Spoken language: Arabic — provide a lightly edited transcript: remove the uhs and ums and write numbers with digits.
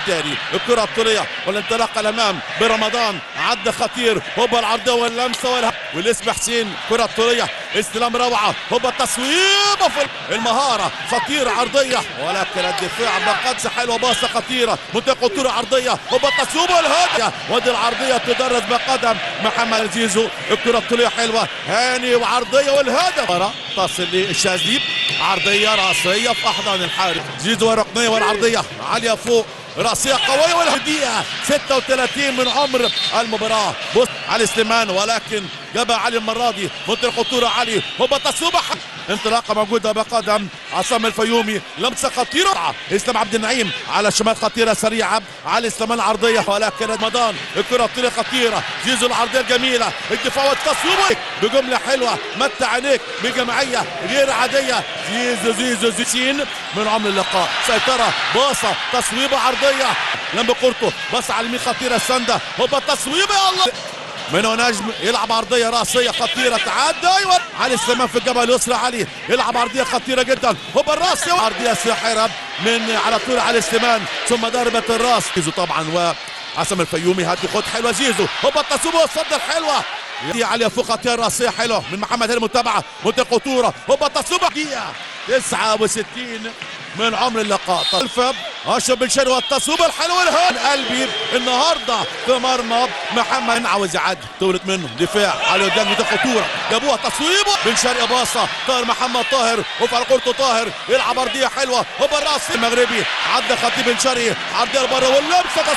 الثاني. الكره الطوليه والانطلاقه الامام برمضان، عد خطير، هوبا العرضيه واللمسه والاسم حسين. كره الطوليه استلام روعه، هوبا التصويبه في المهاره، خطيره عرضيه ولكن الدفاع بقدسه حلوه، باصه خطيره، منطقه خطوره عرضيه، هوبا التصويب والهدف، ودي العرضيه تدرس بقدم محمد زيزو. الكره الطوليه حلوه، هاني وعرضيه والهدف، تصل للشاذلي، عرضيه راسيه في احضان الحارس زيزو، وركنيه والعرضيه عاليه فوق، راسيه قويه والهديه 36 من عمر المباراه. بص علي سليمان ولكن جابها علي المره دي، منطقه خطوره علي، هوبا تصويبه، انطلاقه موجوده بقدم عصام الفيومي، لمسه خطيره، اسلام عبد النعيم على الشمال خطيره سريعه، علي سليمان العرضيه ولكن رمضان. الكره الطوليه خطيره، زيزو العرضيه الجميله، الدفاع والتصويب بجمله حلوه، متع عينيك بجمعيه غير عاديه، زيزو زيسين من عمر اللقاء، سيطره، باصه، تصويبه عرضيه، لم بقورته، باصه على اليمين خطيره السنده، هوبا التصويبه يا الله منه نجم، يلعب عرضيه راسيه خطيره، تعدى، ايوه علي سليمان في الجبهه اليسرى، علي يلعب عرضيه خطيره جدا، هوبا الراس، عرضيه ساحره من على طول علي سليمان، ثم ضربه الراس زيزو طبعا، وعصام الفيومي هاتي خد حلوه زيزو، هوبا التصويب والصد الحلوه، علي فوق خطيره راسيه حلوه من محمد هاني، المتابعه منطقه خطوره، هوبا التصويب، دقيقه 69 من عمر اللقاء. الفب اشرف بن شرقي والتصويب الحلو الهان قلبي النهارده في مرمى محمد، عاوز يعدي طولت منه، دفاع على قدام دي خطوره، جابوها تصويبه بن شرقي، باصه طاهر محمد طاهر، وفي على كورته طاهر يلعب ارضيه حلوه، هوبا الراس المغربي، عدى خطيب بن شرقي، عرضيه لبره واللمسه